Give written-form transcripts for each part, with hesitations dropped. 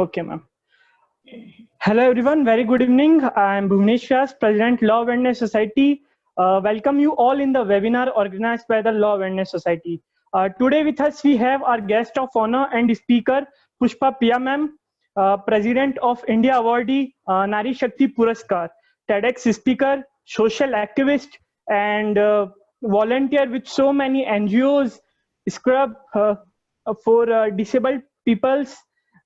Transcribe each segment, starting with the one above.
Okay, ma'am. Hello, everyone. Very good evening. I am Bhuvnesh Vyas, President, Law Awareness Society. Welcome you all in the webinar organized by the Law Awareness Society. Today with us, we have our guest of honor and speaker, Pushpa Pia ma'am, President of India Awardee, Nari Shakti Puraskar, TEDx speaker, social activist, and volunteer with so many NGOs, scrub for disabled peoples,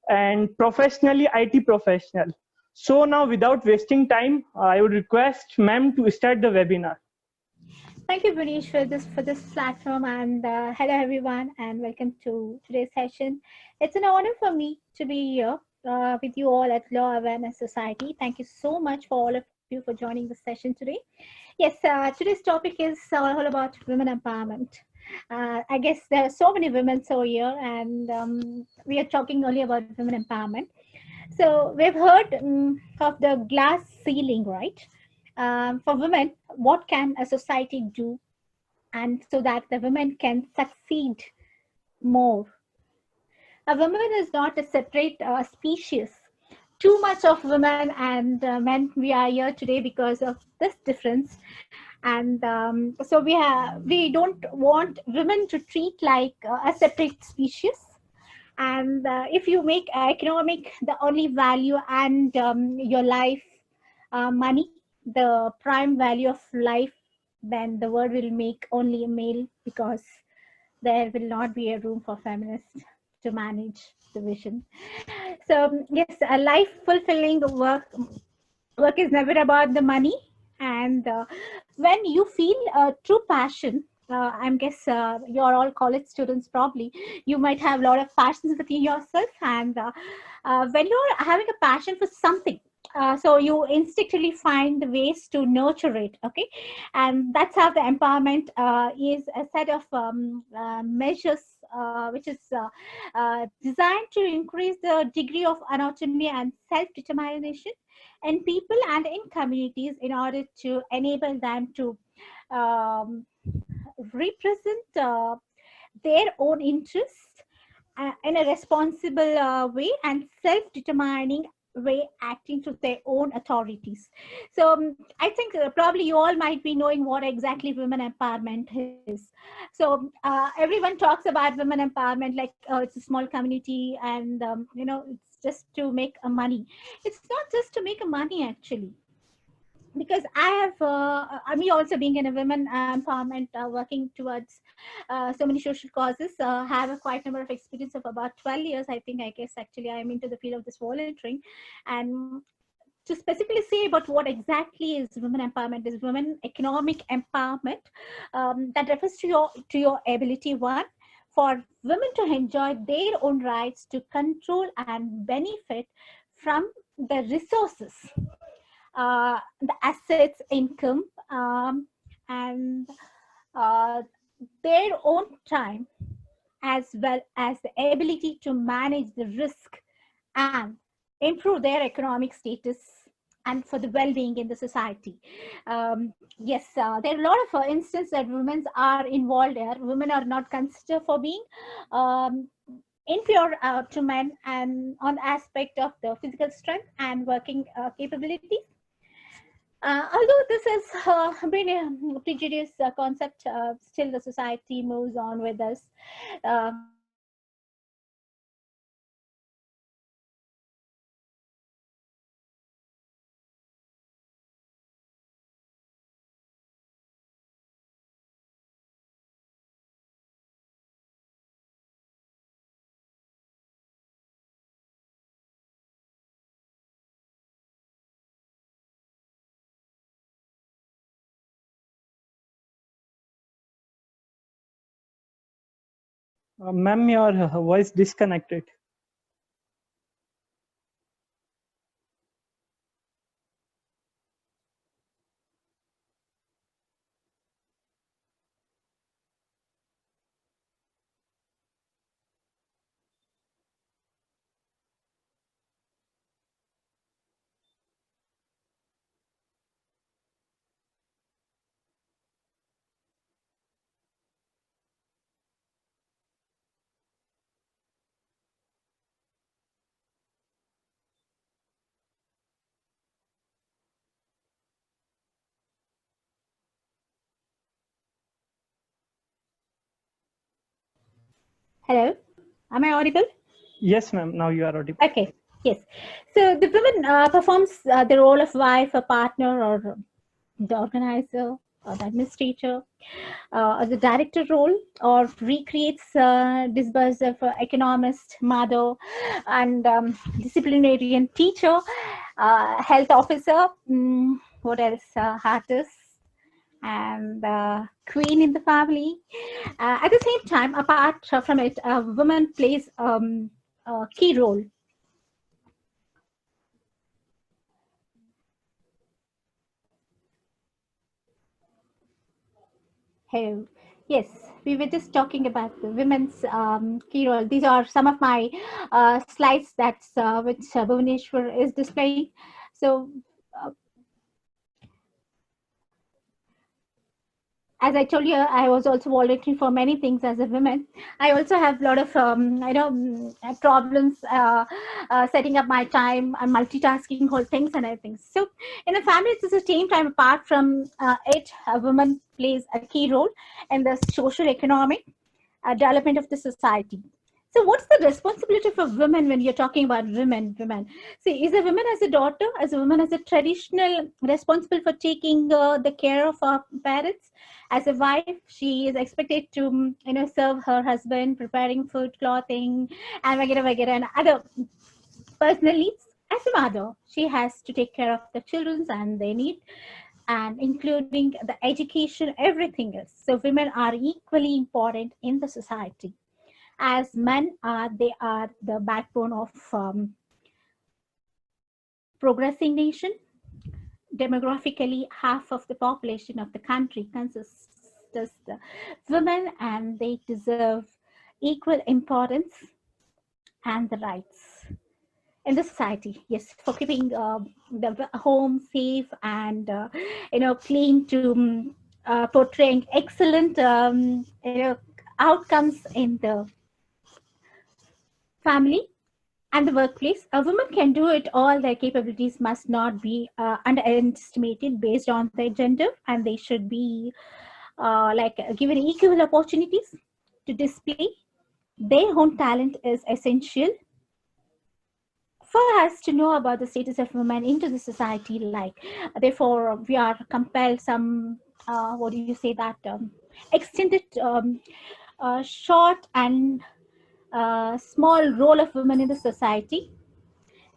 and professionally IT professional. So now, without wasting time, I would request ma'am to start the webinar. Thank you, Bunish, for this platform, and hello everyone, and welcome to today's session. It's an honor for me to be here with you all at Law Awareness Society. Thank you so much for all of you for joining the session today. Yes, today's topic is all about women empowerment. I guess there are so many women so here, and we are talking only about women empowerment. So we've heard of the glass ceiling, right? For women, what can a society do, and so that the women can succeed more? A woman is not a separate species. Too much of women and men we are here today because of this difference, and so we don't want women to treat like a separate species. And if you make economic the only value, and your life, money, the prime value of life, then the world will make only a male, because there will not be a room for feminists to manage the vision. So yes, a life fulfilling work is never about the money. And when you feel a true passion, I guess you're all college students, probably you might have a lot of passions within yourself. And when you're having a passion for something, so you instinctively find the ways to nurture it. Okay, and that's how the empowerment is a set of measures which is designed to increase the degree of autonomy and self-determination in people and in communities, in order to enable them to um, represent their own interests in a responsible way and self-determining way, acting to their own authorities. So I think probably you all might be knowing what exactly women empowerment is. So everyone talks about women empowerment like, oh, it's a small community, and it's just to make a money. It's not just to make a money, actually, because I have, me also being in a women empowerment, working towards so many social causes, have a quite number of experience of about 12 years. I think, I guess, actually, I'm into the field of this volunteering. And to specifically say about what exactly is women empowerment, is women economic empowerment, that refers to your ability, one, for women to enjoy their own rights to control and benefit from the resources, the assets, income, and uh, their own time, as well as the ability to manage the risk and improve their economic status, and for the well-being in the society. Yes, there are a lot of instances that women are involved there. Women are not considered for being um, inferior to men, and on the aspect of the physical strength and working capabilities. Although this is been a prejudice concept, still the society moves on with us. Women are considered to be Ma'am, your voice disconnected. Hello, am I audible? Yes, ma'am. Now you are audible. Okay, yes. So the woman performs the role of wife, a partner, or the organizer, or the administrator, or the director role, or recreates disburse of economist, mother, and disciplinarian teacher, health officer. What else? Artist and queen in the family. At the same time, apart from it, a woman plays a key role. Hello. Yes, we were just talking about the women's key role. These are some of my slides that's which Bhuvaneshwar is displaying. So uh, as I told you, I was also volunteering for many things as a woman. I also have a lot of, problems setting up my time and multitasking whole things and everything. So in a family, it's the same time. Apart from it, a woman plays a key role in the social economic development of the society. So what's the responsibility for women when you're talking about women? See, is a woman as a daughter, as a woman as a traditional responsible for taking the care of our parents? As a wife, she is expected to, serve her husband, preparing food, clothing, and and other personal needs. As a mother, she has to take care of the children and their needs, and including the education, everything else. So women are equally important in the society. As men are, they are the backbone of progressing nation. Demographically, half of the population of the country consists of the women, and they deserve equal importance and the rights in the society. Yes, for keeping the home safe and clean, to portraying excellent outcomes in the family and the workplace. A woman can do it all. Their capabilities must not be underestimated based on their gender, and they should be given equal opportunities to display their own talent is essential for us to know about the status of women into the society. Like, therefore, we are compelled some, what do you say, that extended short and small role of women in the society.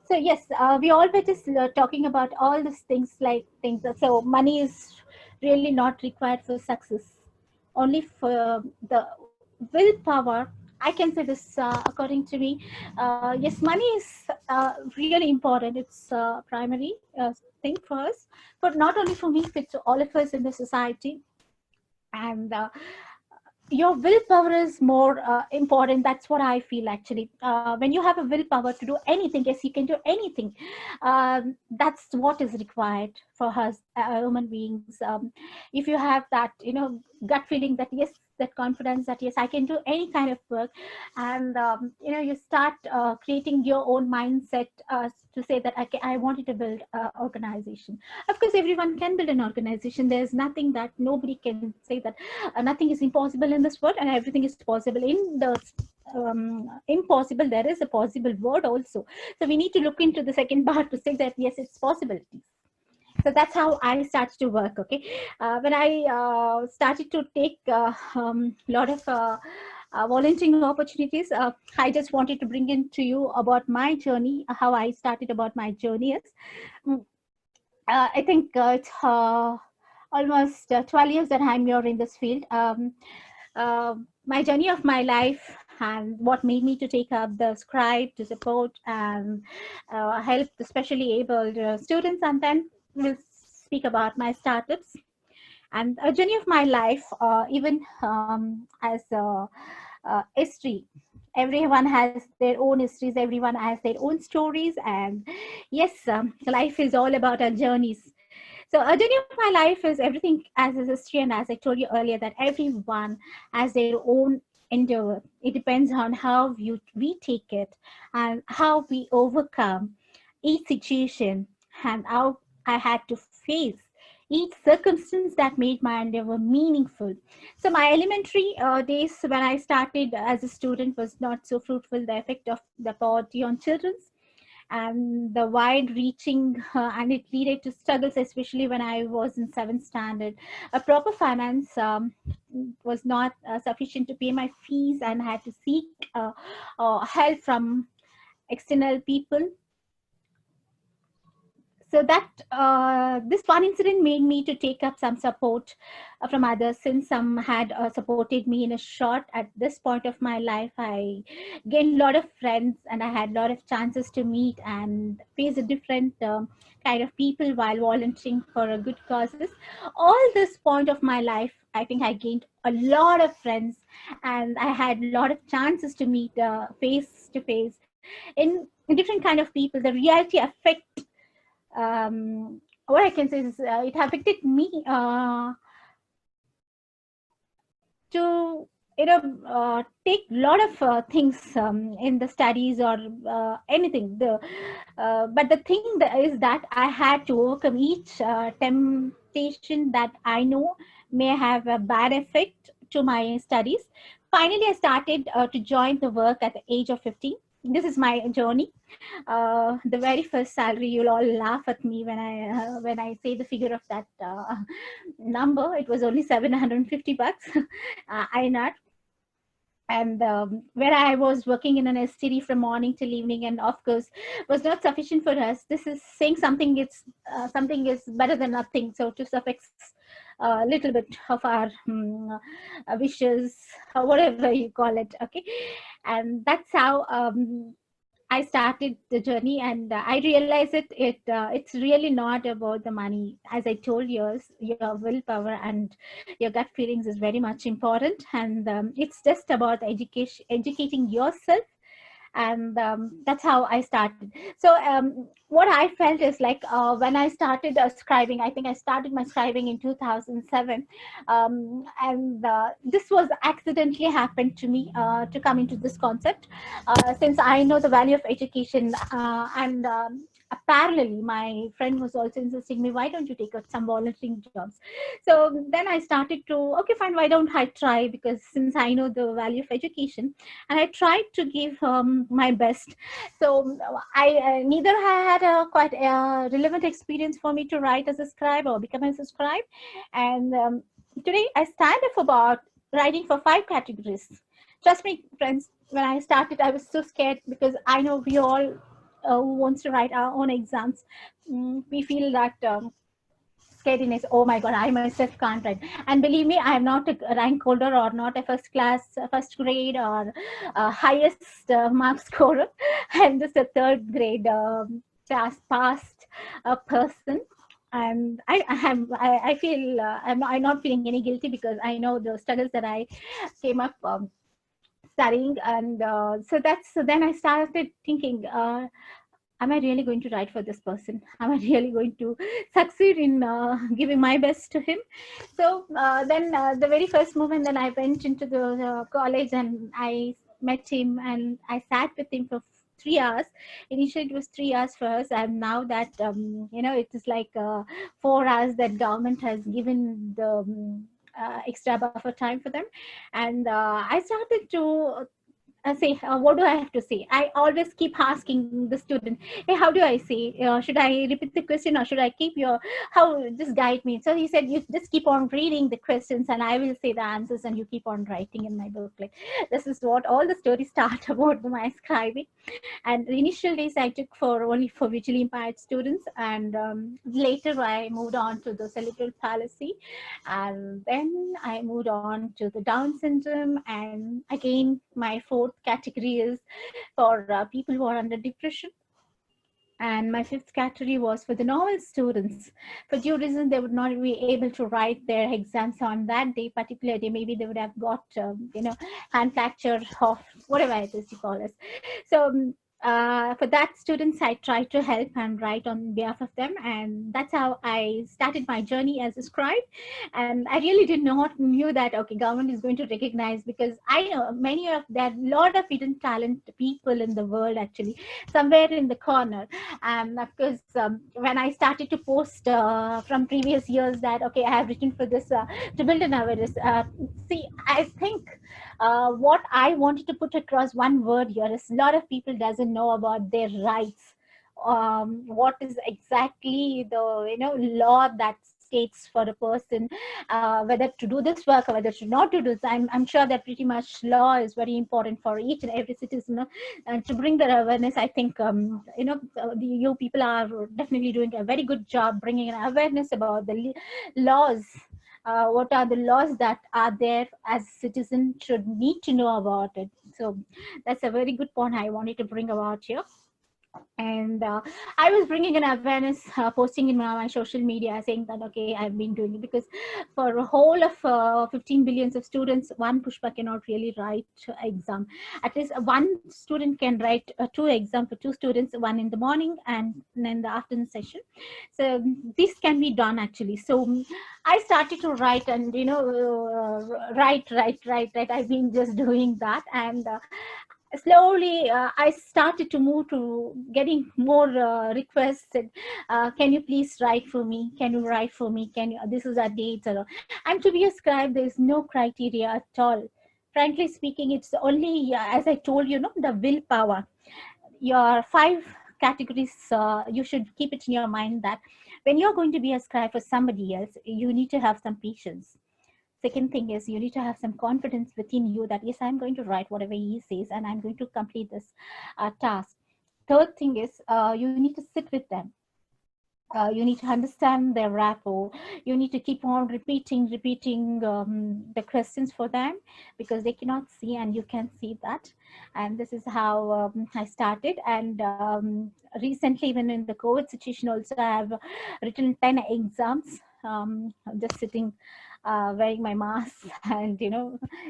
So yes, we always just talking about all these things, like things. So money is really not required for success. Only for the willpower. I can say this according to me. Yes, money is really important. It's primary thing for us, but not only for me, but to all of us in the society. And your willpower is more important. That's what I feel, actually. When you have a willpower to do anything, yes, you can do anything. That's what is required for us human beings. If you have that, gut feeling that yes, that confidence that yes, I can do any kind of work, and you start creating your own mindset to say that I wanted to build an organization. Of course, everyone can build an organization. There's nothing that nobody can say that nothing is impossible in this world, and everything is possible. In the impossible, there is a possible word also. So we need to look into the second part to say that yes, it's possibilities. So that's how I started to work. Okay, when I started to take a lot of volunteering opportunities, I just wanted to bring in to you about my journey, how I started about my journey is. mm, I think it's almost 12 years that I'm here in this field. My journey of my life and what made me to take up the scribe to support and help the specially abled students, and then we'll speak about my startups and a journey of my life, even as history. Everyone has their own histories, everyone has their own stories, and yes, life is all about our journeys. So a journey of my life is everything as a history, and as I told you earlier, that everyone has their own endeavor. It depends on how we take it and how we overcome each situation, and how I had to face each circumstance that made my endeavor meaningful. So my elementary days when I started as a student was not so fruitful. The effect of the poverty on children's and the wide reaching and it led to struggles, especially when I was in 7th standard. A proper finance was not sufficient to pay my fees, and I had to seek help from external people. So that this one incident made me to take up some support from others, since some had supported me in a short. At this point of my life, I gained a lot of friends, and I had a lot of chances to meet and face a different kind of people while volunteering for a good causes. All this point of my life, I think I gained a lot of friends, and I had a lot of chances to meet face to face in different kind of people. The reality affect what I can say is it affected me to take a lot of things in the studies or anything. But the thing that is that I had to overcome each temptation that I know may have a bad effect to my studies. Finally, I started to join the work at the age of 15. This is my journey. The very first salary, you'll all laugh at me when I say the figure of that number. It was only 750 bucks. I not. And where I was working in an STD from morning till evening, and of course was not sufficient for us. This is saying something is better than nothing. So to suffix a little bit of our wishes, or whatever you call it, okay. And that's how I started the journey, and I realized it's really not about the money. As I told you, your willpower and your gut feelings is very much important, and it's just about educating yourself, and that's how I started. So what I felt is like when I started scribing, I think I started my scribing in 2007, and this was accidentally happened to me to come into this concept, since I know the value of education, and parallelly my friend was also insisting me, why don't you take up some volunteering jobs? So then I started to, okay fine, why don't I try, because since I know the value of education, and I tried to give my best. So I neither had a quite relevant experience for me to write as a scribe or become as a scribe, and today I stand up about writing for 5 categories. Trust me, friends, when I started, I was so scared, because I know we all who wants to write our own exams, we feel that scariness. Oh my god, I myself can't write. And believe me, I am not a rank holder or not a first class, first grade or highest mark scorer. I'm just a third grade just passed person. And I feel I'm not feeling any guilty, because I know the struggles that I came up studying. And so then I started thinking, am I really going to write for this person? Am I really going to succeed in giving my best to him? So then the very first moment, then I went into the college, and I met him, and I sat with him for 3 hours. Initially it was 3 hours for us, and now that it is like 4 hours that government has given the extra buffer time for them. And I started to say, what do I have to say? I always keep asking the student, hey, how do I say? Should I repeat the question, or should I keep how, just guide me. So he said, you just keep on reading the questions and I will say the answers, and you keep on writing in my book. Like, this is what all the stories start about my scribing. And the initial days I took only for visually impaired students, and later I moved on to the cerebral palsy, and then I moved on to the Down syndrome, and again my fourth category is for people who are under depression. And my fifth category was for the normal students. For due reason, they would not be able to write their exams on that day, particular day. Maybe they would have got, hand fracture or whatever it is you call it. So For that, students I try to help and write on behalf of them, and that's how I started my journey as a scribe. And I really did not knew that okay, government is going to recognize, because I know many of there are a lot of hidden talent people in the world actually somewhere in the corner. And of course, when I started to post from previous years that okay, I have written for this to build an awareness. See, I think what I wanted to put across one word here is a lot of people doesn't know about their rights. What is exactly the law that states for a person whether to do this work or whether to not to do this. I'm sure that pretty much law is very important for each and every citizen, and to bring the awareness. I think you people are definitely doing a very good job bringing an awareness about the laws. What are the laws that are there as citizens should need to know about it. So that's a very good point I wanted to bring about here. And I was bringing an awareness, posting in my social media saying that okay, I've been doing it because for a whole of 15 billions of students, one Pushpa cannot really write exam. At least one student can write two exam for two students, one in the morning and in the afternoon session. So this can be done actually. So I started to write, and write. I've been just doing that, and slowly I started to move to getting more requests. Can you please write for me? Can you write for me? Can you? This is a date. And to be a scribe, there is no criteria at all. Frankly speaking, it's only as I told you, the willpower. Your five categories. You should keep it in your mind that when you're going to be a scribe for somebody else, you need to have some patience. Second thing is you need to have some confidence within you that yes, I'm going to write whatever he says and I'm going to complete this task. Third thing is you need to sit with them. You need to understand their rapport. You need to keep on repeating the questions for them, because they cannot see and you can see that. And this is how I started. And recently, even in the COVID situation also, I have written 10 exams, just sitting, wearing my mask and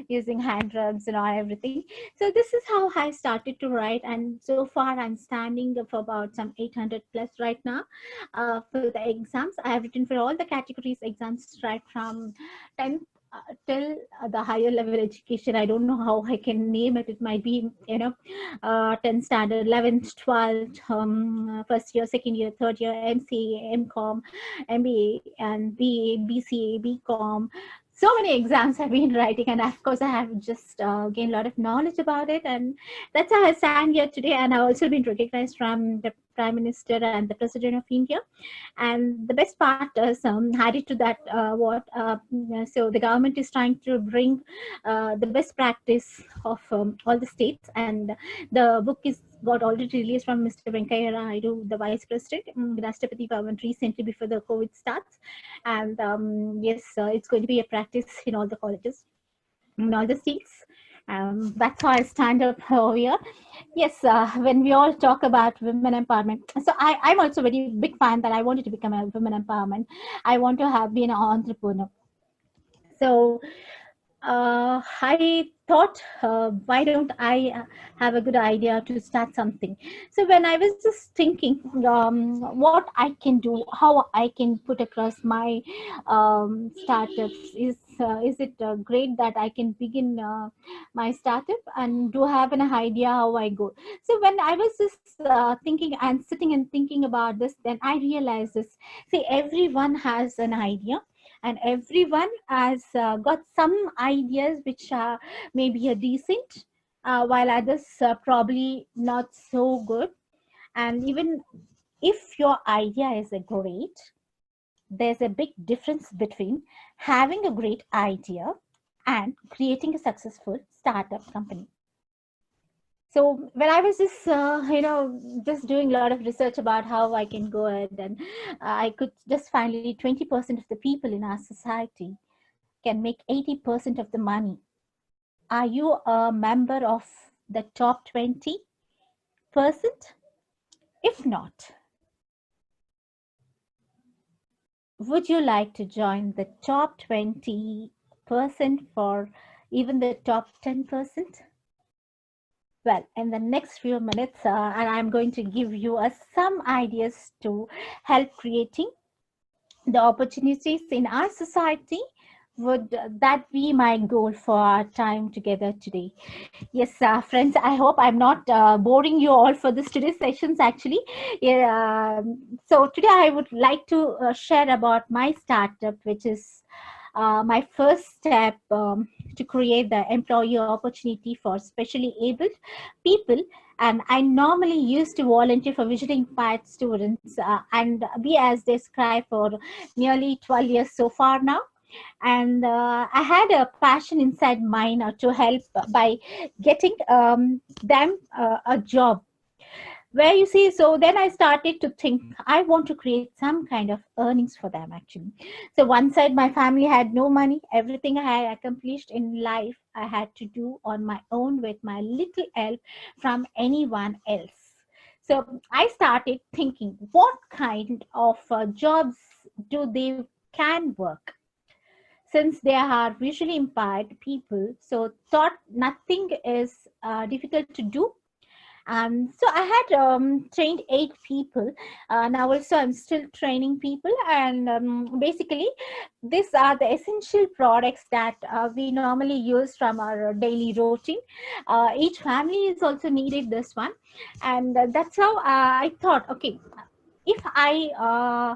using hand rubs and all everything. So this is how I started to write, and so far I'm standing for about some 800 plus right now. For the exams, I have written for all the categories exams right from 10th till the higher level education. I don't know how I can name it. It might be 10th standard, 11th, 12th, first year, second year, third year, MCA, MCOM, MBA, and BA, BCA, BCom. So many exams I've been writing, and of course I have just gained a lot of knowledge about it, and that's how I stand here today. And I've also been recognized from the Prime Minister and the President of India. And the best part is added to that so the government is trying to bring the best practice of all the states, and the book is got already released from Mr. Venkaiah Naidu, the Vice President, Rashtrapati Bhavan, recently before the COVID starts. And yes, it's going to be a practice in all the colleges, in all the states. That's how I stand up over here. Yes, when we all talk about women empowerment, so I'm also very big fan that I wanted to become a women empowerment. I want to have been an entrepreneur. So I thought, why don't I have a good idea to start something? So when I was just thinking what I can do, how I can put across my startups, is it great that I can begin my startup, and do have an idea how I go? So when I was just thinking and sitting and thinking about this, then I realized this. See, everyone has an idea, and everyone has got some ideas which are maybe a decent, while others are probably not so good. And even if your idea is a great, there's a big difference between having a great idea and creating a successful startup company. So when I was just just doing a lot of research about how I can go ahead, and I could just finally 20% of the people in our society can make 80% of the money. Are you a member of the top 20%? If not, would you like to join the top 20% for even the top 10%? Well, in the next few minutes, and I'm going to give you some ideas to help creating the opportunities in our society. Would that be my goal for our time together today? Yes, friends, I hope I'm not boring you all for this today's sessions actually. Yeah, so today I would like to share about my startup, which is my first step to create the employee opportunity for specially abled people. And I normally used to volunteer for visually impaired students and be as described for nearly 12 years so far now. And I had a passion inside mine to help by getting them a job, where you see. So then I started to think I want to create some kind of earnings for them actually. So one side, my family had no money. Everything I had accomplished in life I had to do on my own with my little help from anyone else. So I started thinking, what kind of jobs do they can work, since they are visually impaired people. So thought nothing is difficult to do. So I had trained 8 people. Now also I'm still training people, and basically these are the essential products that we normally use from our daily routine. Each family is also needed this one, and that's how I thought, okay, if I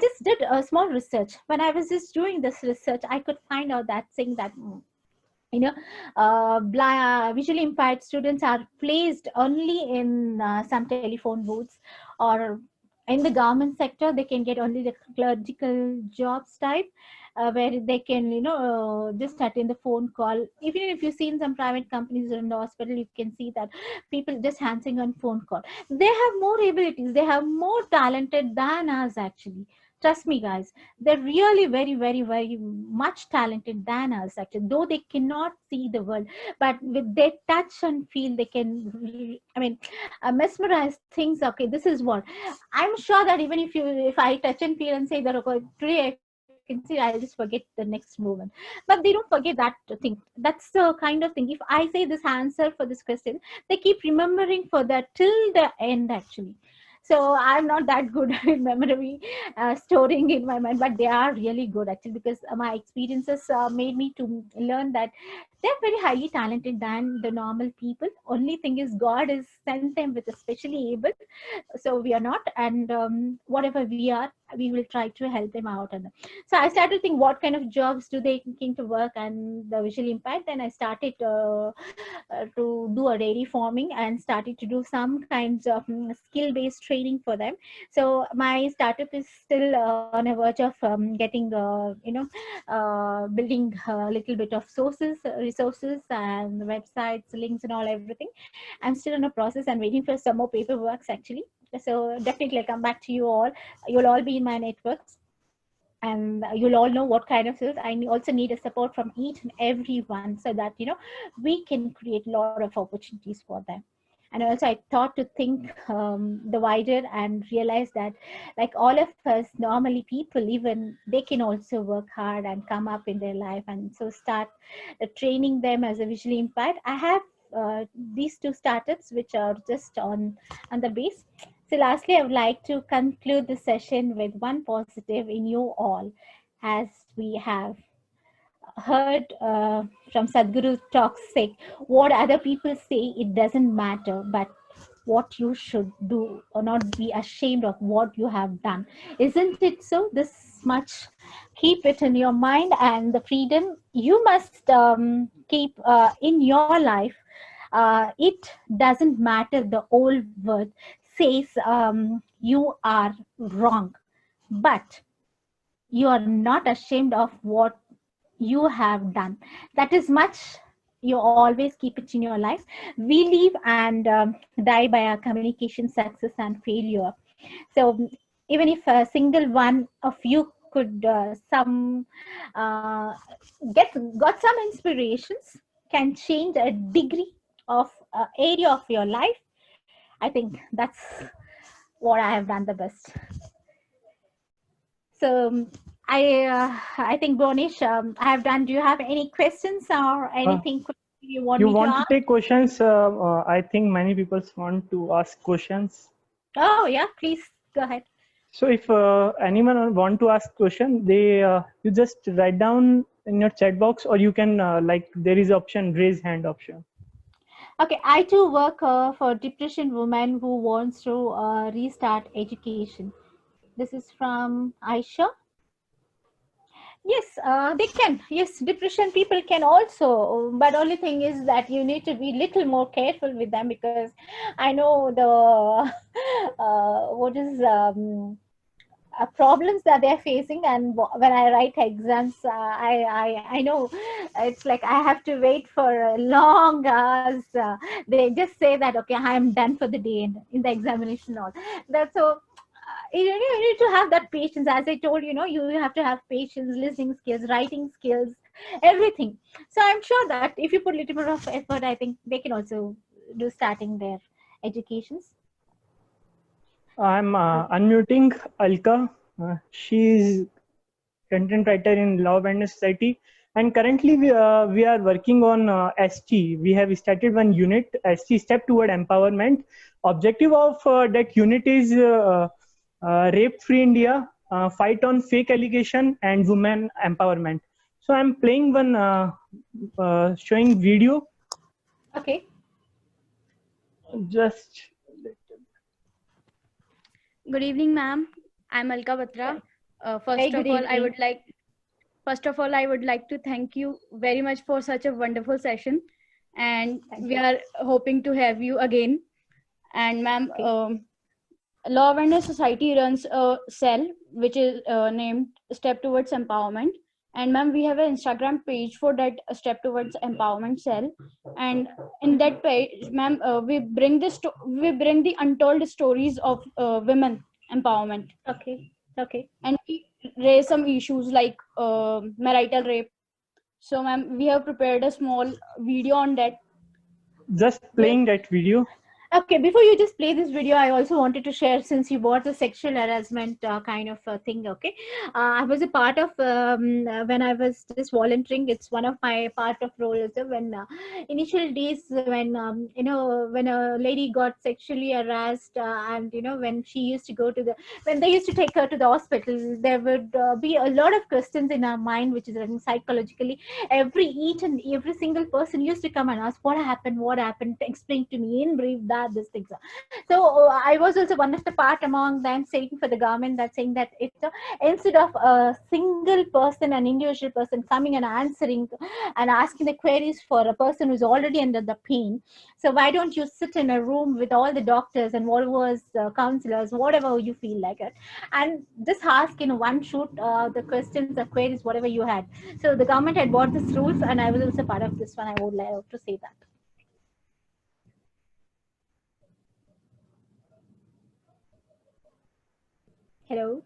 just did a small research. When I was just doing this research, I could find out that saying that you know visually impaired students are placed only in some telephone booths, or in the government sector they can get only the clerical jobs type, where they can just attend the phone call. Even if you see in some private companies or in the hospital, you can see that people just answering on phone call. They have more abilities, they have more talented than us actually. Trust me guys, they're really very very very much talented than us actually, though they cannot see the world, but with their touch and feel they can mesmerize things. Okay, this is what I'm sure that even if I touch and feel and say that, okay, today I can see, I'll just forget the next moment. But they don't forget that thing. That's the kind of thing. If I say this answer for this question, they keep remembering for that till the end actually. So I'm not that good in memory storing in my mind, but they are really good actually, because my experiences made me to learn that they're very highly talented than the normal people. Only thing is God has sent them with a specially able, so we are not. And whatever we are, we will try to help them out. And so I started to think, what kind of jobs do they came to work and the visually impaired. Then I started to do a dairy farming and started to do some kinds of skill based training for them. So my startup is still on a verge of getting building a little bit of resources and websites, links and all everything. I'm still in a process and waiting for some more paperwork actually. So definitely I'll come back to you all. You'll all be in my networks, and you'll all know what kind of skills. I also need a support from each and every one, so that we can create a lot of opportunities for them. And also I thought to think the wider and realize that, like all of us normally people, even they can also work hard and come up in their life, and so start training them as a visually impaired. I have these 2 startups which are just on the base. So lastly, I would like to conclude the session with one positive in you all, as we have heard from Sadhguru talks say, what other people say, it doesn't matter, but what you should do, or not be ashamed of what you have done. Isn't it so? This much, keep it in your mind, and the freedom you must keep in your life. It doesn't matter the old word says you are wrong, but you are not ashamed of what you have done. That is much. You always keep it in your life. We live and die by our communication success and failure. So even if a single one of you could some uh, got some inspirations, can change a degree of area of your life, I think that's what I have done the best. So I think Bonish, I have done. Do you have any questions or anything? You want You me to want to ask? take questions? I think many people want to ask questions. Oh, yeah, please go ahead. So if anyone want to ask question, they you just write down in your chat box, or you can like there is option raise hand option. Okay, I too work for depression women who wants to restart education. This is from Aisha. Yes, they can. Yes, depression people can also, but only thing is that you need to be little more careful with them, because I know the what is problems that they're facing, and when I write exams, I know it's like I have to wait for long hours. They just say that okay, I am done for the day in the examination. All that's so. You need to have that patience, as I told you know, you have to have patience, listening skills, writing skills, everything. So I'm sure that if you put a little bit of effort, I think they can also do starting their educations. I'm unmuting Alka. She's content writer in Law Awareness Society, and currently we are working on ST. We have started one unit, ST Step Toward Empowerment. Objective of that unit is rape-free India, fight on fake allegation, and women empowerment. So I'm playing one showing video. Okay. Just Good evening, ma'am. I'm Alka Batra. Very good evening. First of all, I would like to thank you very much for such a wonderful session, and Thank we you. are hoping to have you again. And ma'am, Okay. Law Awareness Society runs a cell which is named Step Towards Empowerment. And ma'am, we have an Instagram page for that Step Towards Empowerment cell. And in that page, ma'am, we bring the untold stories of women empowerment, Okay. Okay. and we raise some issues like marital rape. So ma'am, we have prepared a small video on that. playing that video. Okay, before you just play this video, I also wanted to share, since you brought the sexual harassment kind of thing. Okay, I was a part of when I was just volunteering. It's one of my part of role also. When initial days when you know, when a lady got sexually harassed, and you know, when she used to go to the, when they used to take her to the hospital, there would be a lot of questions in our mind, which is running psychologically. Each and every single person used to come and ask what happened, explain to me in brief that this things are. So I was also one of the part among them saying for the government, that saying that it's instead of a single person, an individual person coming and answering and asking the queries for a person who's already under the pain, so why don't you sit in a room with all the doctors and what was counselors, whatever you feel like it, and just ask in one shoot the questions, the queries, whatever you had. So the government had bought these rules, and I was also part of this one. I would like to say that. Hello.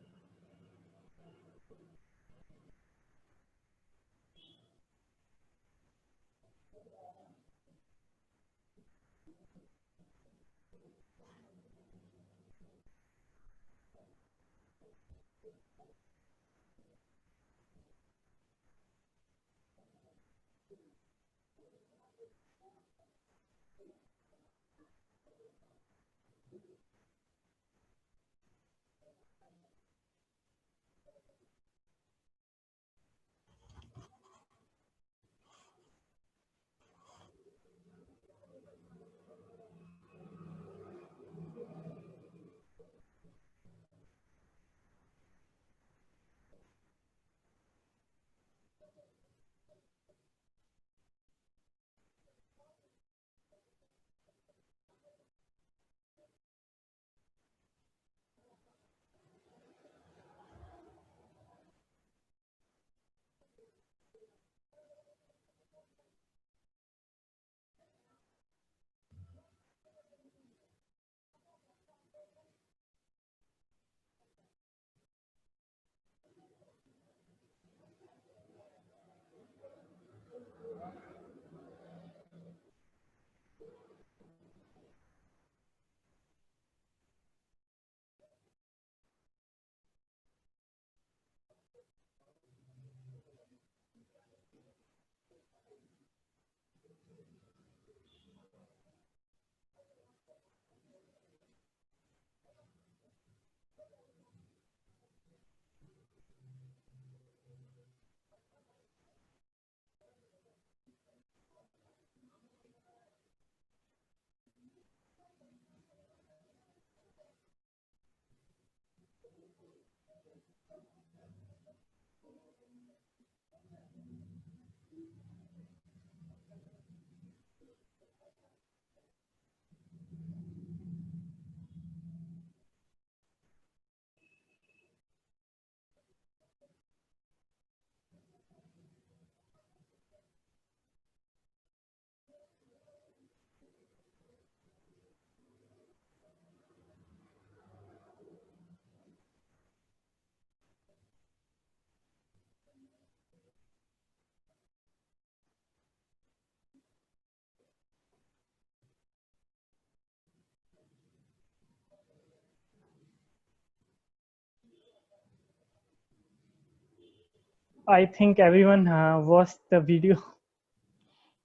I think everyone watched the video.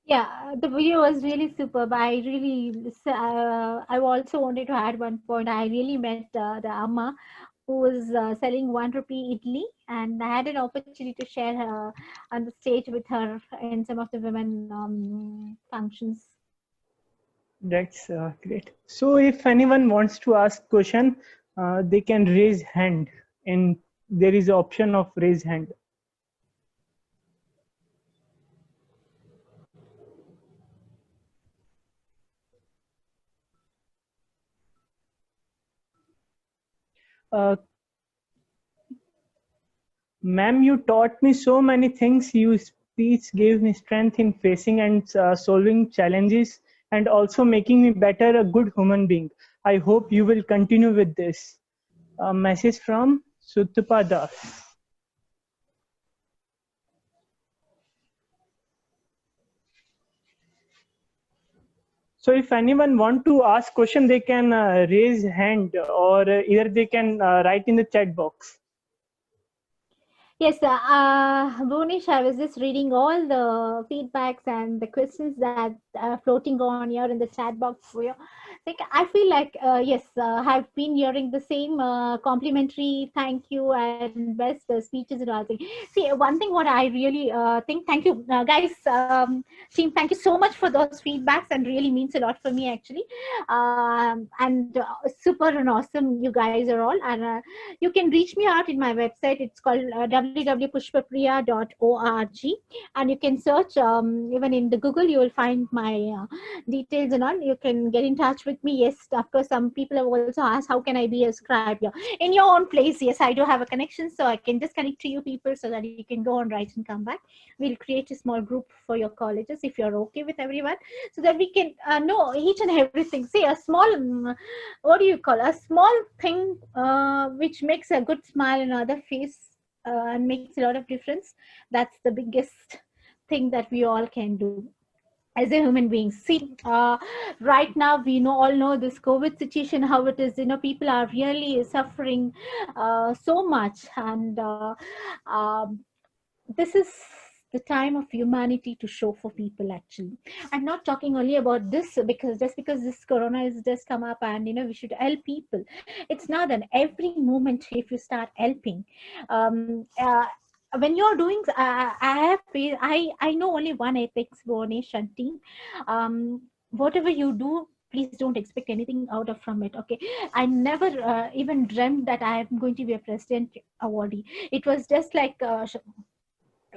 Yeah, the video was really superb. I also wanted to add one point. I really met the Amma who was selling 1 rupee idli, and I had an opportunity to share on the stage with her in some of the women functions. That's great. So if anyone wants to ask question, they can raise hand, and there is option of raise hand. Ma'am, you taught me so many things. Your speech gave me strength in facing and solving challenges, and also making me better, a good human being. I hope you will continue with this. A message from Sutapa Das. So if anyone want to ask question, they can raise hand, or either they can write in the chat box. Yes, Bonish, I was just reading all the feedbacks and the questions that are floating on here in the chat box for you. I feel like, yes, I've been hearing the same complimentary thank you and best speeches and all things. See, one thing what I really think, thank you, guys, team, thank you so much for those feedbacks, and really means a lot for me, actually. And super and awesome you guys are all. And you can reach me out in my website. It's called www.pushpapriya.org, and you can search even in the Google. You will find my details and all. You can get in touch with me. Yes, of course, some people have also asked how can I be a scribe here in your own place. Yes, I do have a connection, so I can just connect to you people so that you can go on right and come back. We'll create a small group for your colleges if you're okay with everyone, so that we can know each and everything. See, a small what do you call, a small thing which makes a good smile on other face and makes a lot of difference. That's the biggest thing that we all can do as a human being. See, right now we all know this COVID situation, how it is. People are really suffering so much, and this is the time of humanity to show for people. Actually, I'm not talking only about this, because just because this corona has just come up, and we should help people. It's not that every moment if you start helping, when you're doing, I know only one ethics, Bonish and team. Whatever you do, please don't expect anything out of from it. Okay, I never even dreamt that I am going to be a president awardee. It was just like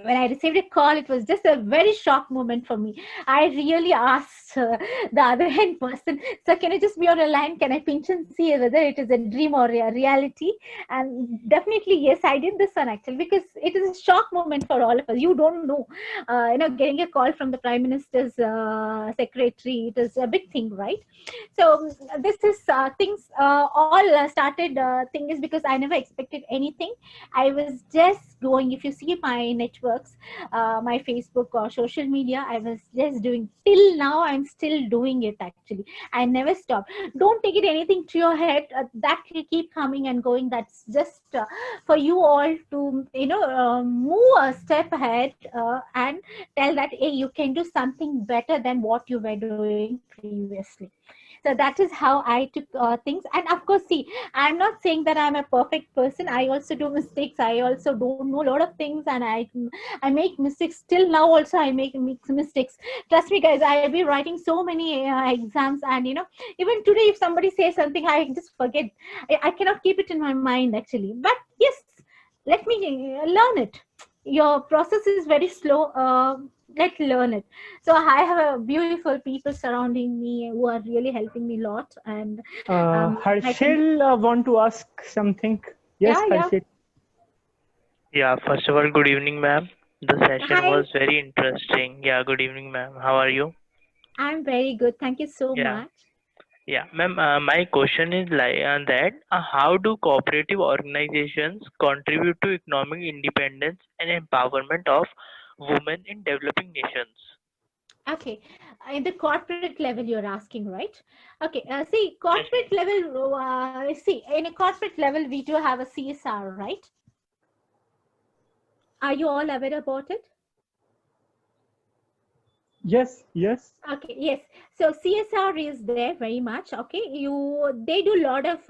when I received a call, it was just a very shock moment for me. I really asked the other hand person, "So can I just be on a line? Can I pinch and see whether it is a dream or a reality?" And definitely, yes, I did this one actually, because it is a shock moment for all of us. You don't know, getting a call from the Prime Minister's secretary. It is a big thing, right? So this is things all started. Thing is because I never expected anything. I was just going. If you see my networks, my Facebook or social media, I was just doing till now. I'm still doing it actually. I never stop. Don't take it anything to your head. That will keep coming and going. That's just for you all to move a step ahead and tell that, hey, you can do something better than what you were doing previously. So that is how I took things. And of course, see, I'm not saying that I'm a perfect person. I also do mistakes. I also don't know a lot of things, and I make mistakes. Still now also I make mistakes. Trust me, guys, I'll be writing so many exams, and even today if somebody says something, I just forget. I cannot keep it in my mind actually. But yes, let me learn it. Your process is very slow. let's learn it. So I have a beautiful people surrounding me who are really helping me a lot, and I can, Harshil want to ask something. Yes, yeah. Harshil. Yeah, first of all, good evening, ma'am. The session Hi, was very interesting. Yeah, good evening, ma'am. How are you? I'm very good. Thank you so Yeah, much. yeah, ma'am. My question is like that how do cooperative organizations contribute to economic independence and empowerment of women in developing nations? Okay, in the corporate level, you're asking, right? Okay, see, Yes, corporate ma'am. level, see, in a corporate level, we do have a CSR, right? Are you all aware about it? Yes, yes. Okay, yes. So CSR is there very much. Okay, they do a lot of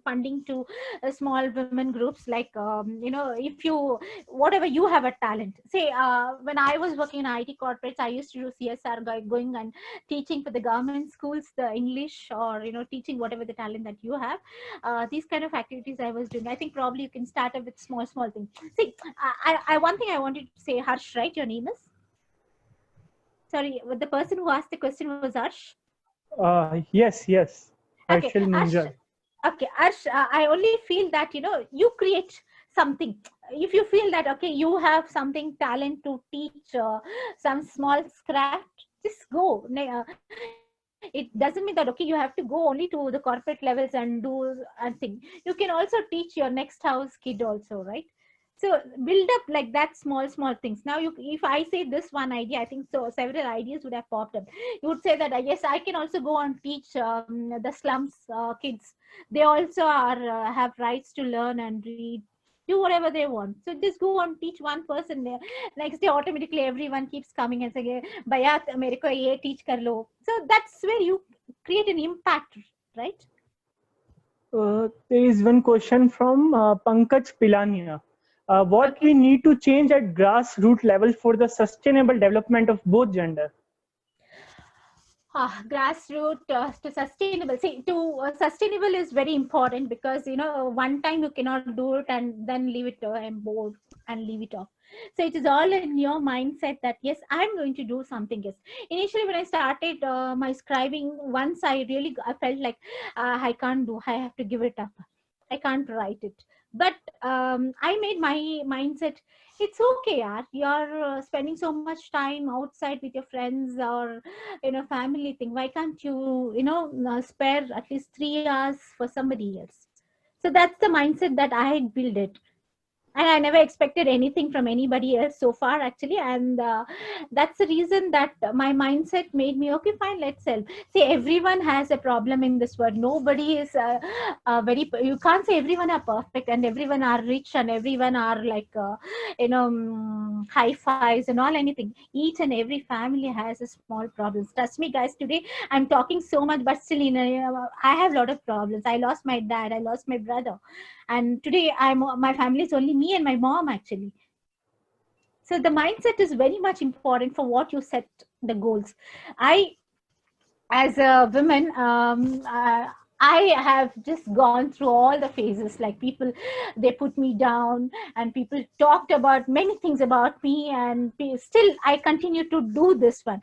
funding to small women groups, like if you whatever you have a talent. Say when I was working in IT corporates, I used to do CSR, going and teaching for the government schools the English, or teaching whatever the talent that you have. These kind of activities I was doing. I think probably you can start up with small things. See, I one thing I wanted to say, Harsh, right? Your name is. Sorry, the person who asked the question was Arsh. Yes, yes. Okay, Harshil Arsh. Munjal. Okay, Arsh. I only feel that you create something. If you feel that okay, you have something talent to teach some small craft, just go. It doesn't mean that okay, you have to go only to the corporate levels and do and thing. You can also teach your next house kid also, right? So build up like that, small things. Now you, if I say this one idea, I think so several ideas would have popped up. You would say that yes, I can also go and teach the slums kids. They also are have rights to learn and read, do whatever they want. So just go and teach one person there. Next day automatically everyone keeps coming and saying bhaiya mere ko ye teach kar lo. So that's where you create an impact, right? There is one question from Pankaj Pilania. What Okay. we need to change at grassroots level for the sustainable development of both gender? Grassroots to sustainable. See, to sustainable is very important, because one time you cannot do it and then leave it and board and leave it off. So it is all in your mindset that yes, I'm going to do something. Yes, initially when I started my scribing, once I felt like I can't do, I have to give it up, I can't write it. But I made my mindset, it's okay, yaar. You're spending so much time outside with your friends or family thing. Why can't you spare at least 3 hours for somebody else? So that's the mindset that I had built it, and I never expected anything from anybody else so far, actually. And that's the reason that my mindset made me okay, fine, let's sell. See, everyone has a problem in this world. Nobody is very, you can't say everyone are perfect and everyone are rich and everyone are like high fives and all, anything. Each and every family has a small problems. Trust me guys, today I'm talking so much, but still I have a lot of problems. I lost my dad, I lost my brother, and today my family is only me and my mom, actually. So the mindset is very much important for what you set the goals. I, as a woman, I have just gone through all the phases. Like people, they put me down, and people talked about many things about me, and still I continue to do this one.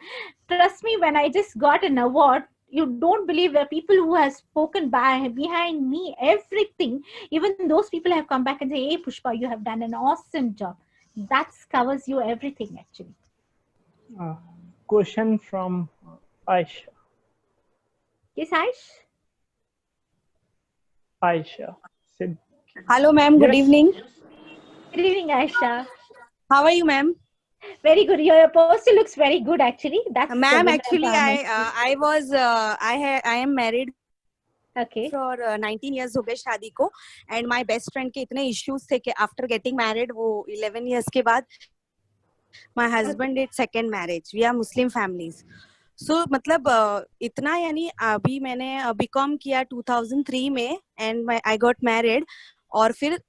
Trust me, when I just got an award, you don't believe the people who have spoken behind me everything. Even those people have come back and say, "Hey, Pushpa, you have done an awesome job." That covers you everything, actually. Uh, Question from Aisha. Yes, Aish. Aisha. Sid- Hello, ma'am. Good Yes. evening. Good evening, Aisha. How are you, ma'am? Very good. Your poster looks very good, actually. That's the Ma'am, women actually, empowerment. I am married Okay. for 19 years हो गए शादी को, and my best friend के इतने issues थे कि after getting married वो 11 years के बाद my husband did second marriage. We are Muslim families. So मतलब इतना यानी अभी मैंने BCom किया 2003 में, and I got married, और फिर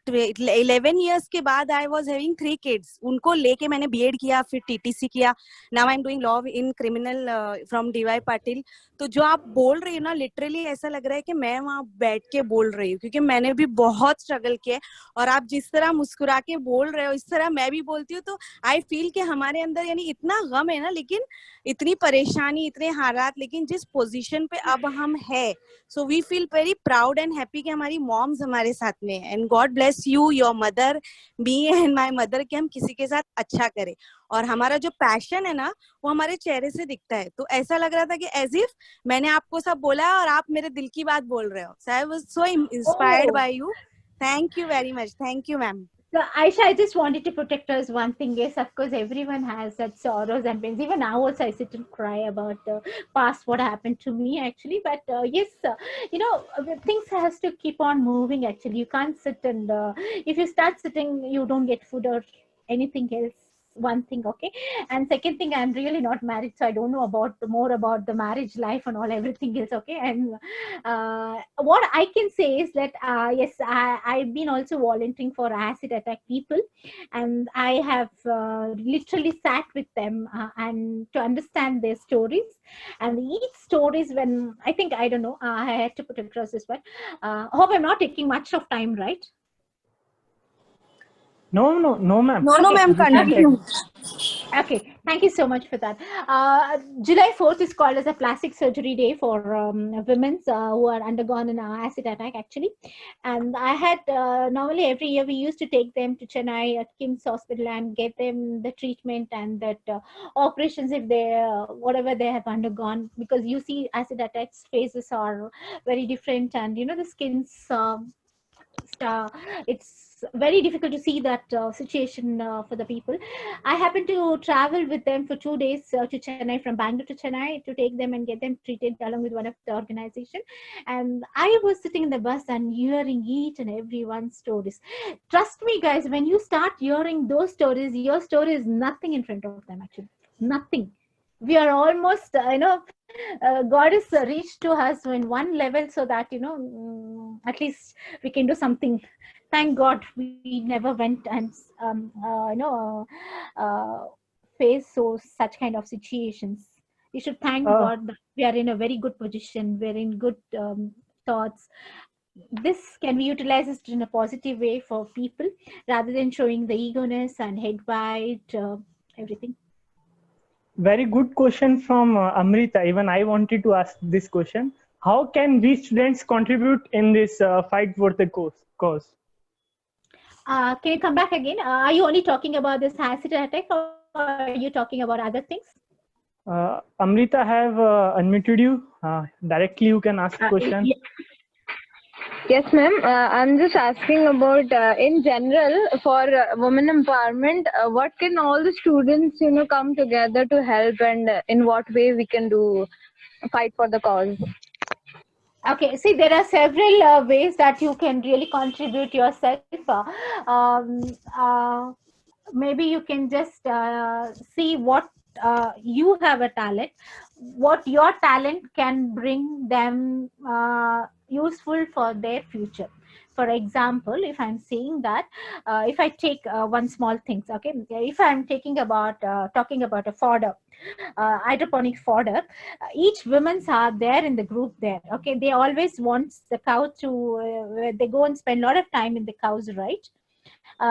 11 years के बाद I was having 3 kids. उनको लेके मैंने B.Ed किया, फिर TTC किया. Now I'm doing law in criminal from DY Patil. तो जो आप बोल रही हो ना, लिटरली ऐसा लग रहा है कि मैं वहाँ बैठ के बोल रही हूँ, क्योंकि मैंने भी बहुत स्ट्रगल किया है. और आप जिस तरह मुस्कुरा के बोल रहे हो, इस तरह मैं भी बोलती हूँ, तो आई फील कि हमारे अंदर यानी इतना गम है ना, लेकिन इतनी परेशानी, इतने हालात, लेकिन जिस पोजीशन पे अब हम है, so we feel very proud and happy कि हमारी मॉम्स हमारे साथ में है. And God bless you, your mother, me and my mother, कि हम किसी के साथ अच्छा करें. और हमारा जो पैशन है ना, वो हमारे चेहरे से दिखता है. तो ऐसा लग रहा था कि एज इफ मैंने आपको सब बोला है और आप मेरे दिल की बात बोल रहे हो. So I was so inspired by you. Thank you very much. Thank you, ma'am. So, Aisha, I just wanted to protect us one thing. Yes, of course, everyone has that sorrows and pains. Even now also, I sit and cry about the past, what happened to me, actually. But yes, things has to keep on moving, actually. You can't sit and, if you start sitting, you don't get food or anything else. One thing, okay. And second thing, I'm really not married, so I don't know more about the marriage life and all, everything else, okay. And what I can say is that yes, I've been also volunteering for acid attack people, and I have literally sat with them and to understand their stories. And each stories, when I think, I don't know, I had to put across this one. Hope I'm not taking much of time, right? No, ma'am. No, ma'am. Continue. Okay, thank you so much for that. July 4th is called as a plastic surgery day for women who are undergone an acid attack, actually. And I had, normally every year we used to take them to Chennai at Kim's Hospital and get them the treatment and that operations if they, whatever they have undergone. Because you see acid attacks phases are very different, and the skin's, it's very difficult to see that situation for the people. I happened to travel with them for 2 days to Chennai, from Bangalore to Chennai, to take them and get them treated along with one of the organization. And I was sitting in the bus and hearing each and every one's stories. Trust me, guys, when you start hearing those stories, your story is nothing in front of them, actually. Nothing. We are almost, God has reached to us in one level, so that, at least we can do something. Thank God we never went and, face such kind of situations. We should thank God that we are in a very good position. We're in good thoughts. This can be utilized in a positive way for people, rather than showing the eagerness and head bite, everything. Very good question from Amrita. Even I wanted to ask this question. How can we students contribute in this fight for the cause? Can you come back again? Are you only talking about this acid attack, or are you talking about other things? Amrita, I have unmuted you. Directly you can ask the question. Yes, ma'am. I'm just asking about, in general, for women empowerment, what can all the students, come together to help, and in what way we can fight for the cause? Okay, see, there are several ways that you can really contribute yourself. Maybe you can just see what you have a talent, what your talent can bring them useful for their future. For example, if I'm saying that, if I take one small thing, okay, if I'm talking about a fodder, hydroponic fodder, each women's are there in the group there, okay. They always want the cow to, they go and spend a lot of time in the cows, right,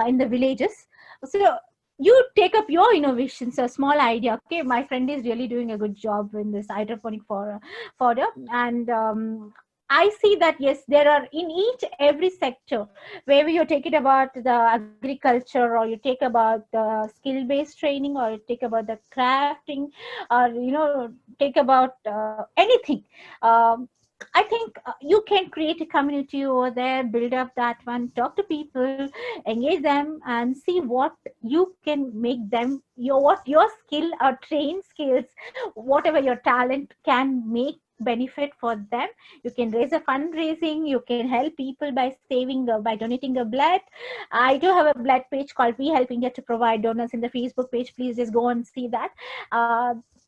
in the villages. So you take up your innovations, a small idea, okay. My friend is really doing a good job in this hydroponic fodder, and I see that, yes, there are in every sector, whether you take it about the agriculture, or you take about the skill-based training, or you take about the crafting, or take about anything. I think you can create a community over there, build up that one, talk to people, engage them, and see what you can make them, what your skill or trained skills, whatever your talent can make benefit for them. You can raise a fundraising, you can help people by by donating a blood. I do have a blood page called We Help India to provide donors in the Facebook page. Please just go and see that.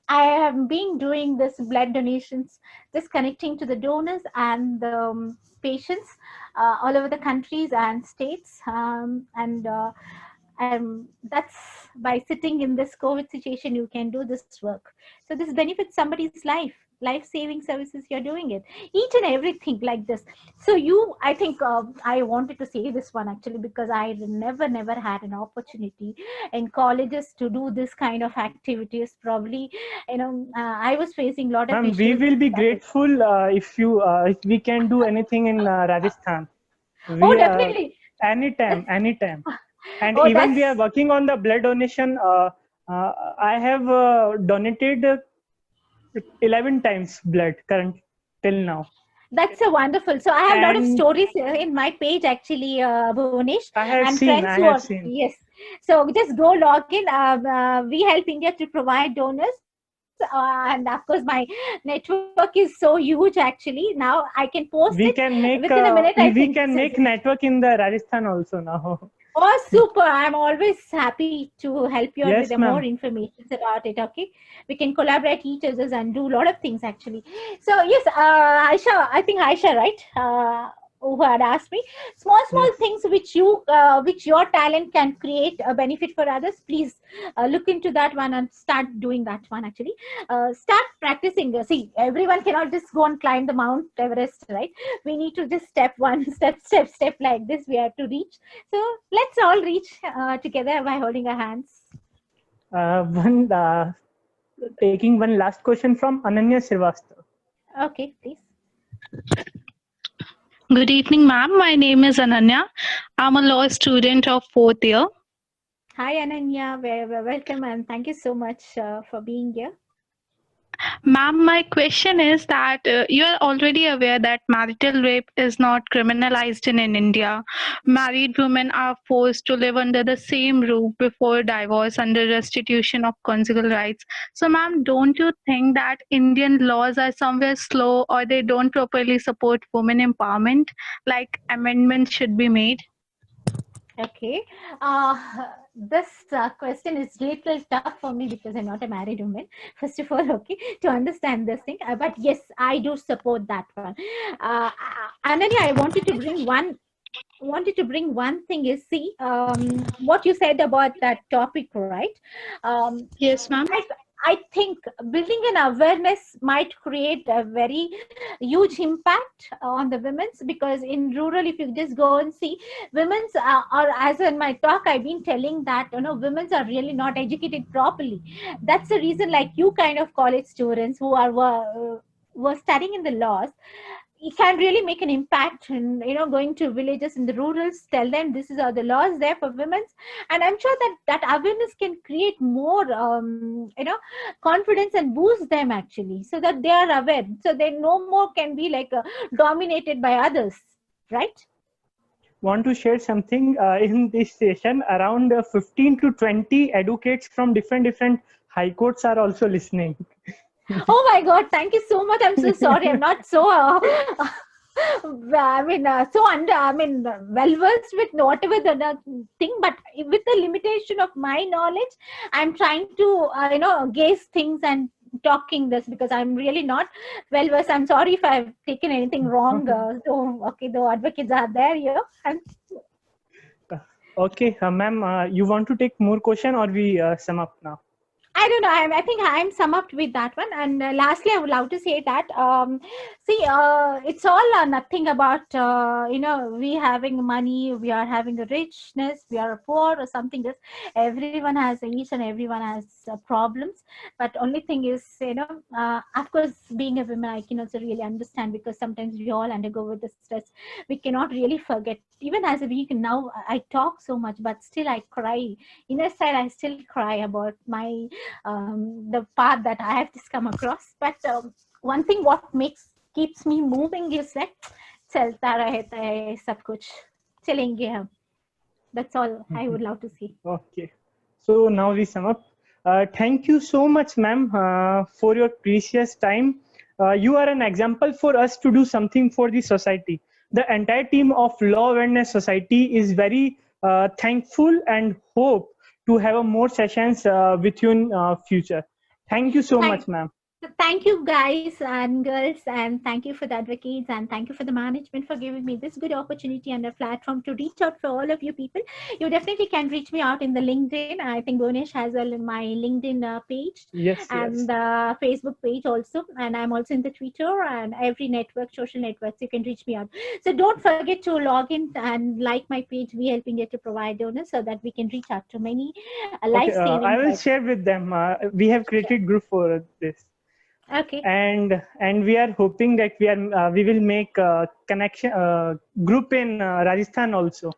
I have been doing this blood donations, just connecting to the donors and the patients all over the countries and states. That's by sitting in this COVID situation, you can do this work. So this benefits somebody's life-saving services. You're doing it, each and everything like this. So I think I wanted to say this one actually because I never had an opportunity in colleges to do this kind of activities. Probably, I was facing a lot of Ma'am, issues. we will be grateful if we can do anything in Rajasthan. Oh, definitely. Anytime. And Oh, even we are that's working on the blood donation. I have donated 11 times blood till now. That's a wonderful. So I have a lot of And stories in my page actually, Bhunesh, I have and seen, friends who are yes. So just go log in. We help India to provide donors. And of course, my network is so huge. Actually, now I can post We it can make within a minute. I we think can this make is- network in the Rajasthan also now. Oh, super. I'm always happy to help you out with Yes, the more ma'am. information about it. Okay. We can collaborate each other and do a lot of things actually. So yes, Aisha, I think Aisha, right? Who had asked me small Yes. things which which your talent can create a benefit for others. Please look into that one and start doing that one actually. Start practicing. See, everyone cannot just go and climb the Mount Everest, right? We need to just step one step like this. We have to reach. So let's all reach together by holding our hands. Taking one last question from Ananya Srivastava. Okay, please. Good evening, ma'am. My name is Ananya. I'm a law student of 4th year. Hi, Ananya. Welcome and thank you so much for being here. Ma'am, my question is that you are already aware that marital rape is not criminalized in India. Married women are forced to live under the same roof before divorce under restitution of conjugal rights. So, ma'am, don't you think that Indian laws are somewhere slow or they don't properly support women empowerment? Like amendments should be made? Okay. This question is little tough for me because I'm not a married woman. First of all, okay, to understand this thing. But yes, I do support that one. Ananya, I wanted to bring one thing is see what you said about that topic, right? Yes, ma'am. I think building an awareness might create a very huge impact on the women's, because in rural, if you just go and see, women's or as in my talk, I've been telling that women's are really not educated properly. That's the reason, like you kind of college students who were studying in the laws, you can really make an impact in going to villages in the rurals, tell them this is the laws there for women, and I'm sure that awareness can create more confidence and boost them actually, so that they are aware, so they no more can be like dominated by others, right? Want to share something in this session? Around 15 to 20 advocates from different high courts are also listening. Oh my God, thank you so much. I'm so sorry. I'm not so well versed with whatever the thing, but with the limitation of my knowledge, I'm trying to gaze things and talking this, because I'm really not well versed. I'm sorry if I've taken anything wrong. So okay, the advocates are there here. Okay, ma'am, you want to take more question or we sum up now? I don't know. I think I'm sum up with that one. And lastly, I would love to say that it's all nothing about we having money, we are having a richness, we are poor or something. Just everyone has, each and everyone has problems. But only thing is, of course, being a woman, I can also really understand, because sometimes we all undergo with the stress. We cannot really forget. Even as a week now, I talk so much, but still I cry. Inner side, I still cry about my the path that I have just come across. But one thing what keeps me moving is that चलता रहता है सब कुछ, चलेंगे हम. That's all I would love to see. Okay, so now we sum up. Thank you so much, ma'am, for your precious time. You are an example for us to do something for the society. The entire team of Law Awareness Society is very thankful and hope to have more sessions with you in future. Thank you so Thank- much, ma'am. Thank you, guys and girls, and thank you for the advocates, and thank you for the management for giving me this good opportunity and a platform to reach out for all of you people. You definitely can reach me out in the LinkedIn. I think Bhunesh has my LinkedIn page Yes, and yes. the Facebook page also, and I'm also in the Twitter and every network, social networks. You can reach me out. So don't forget to log in and like my page. We helping you to provide donors so that we can reach out to many Okay, life-saving. I will share with them. We have created group for this. Okay. And we are hoping that we will make a connection group in Rajasthan also,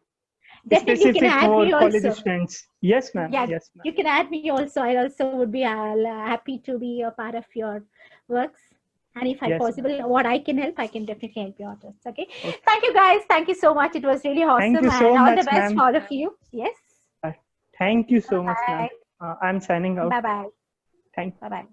Definitely, you can specific add for me college also. students. Yes, ma'am. Yeah, Yes, ma'am. you can add me also. I also would be happy to be a part of your works. And if I Yes, possible, what I can help, I can definitely help you out. Okay. Okay. Thank you, guys. Thank you so much. It was really awesome. Thank you so and all the much, best ma'am. for all of you. Yes. Thank you so much, ma'am. Bye. I'm signing out. Bye-bye. Thank. Bye-bye.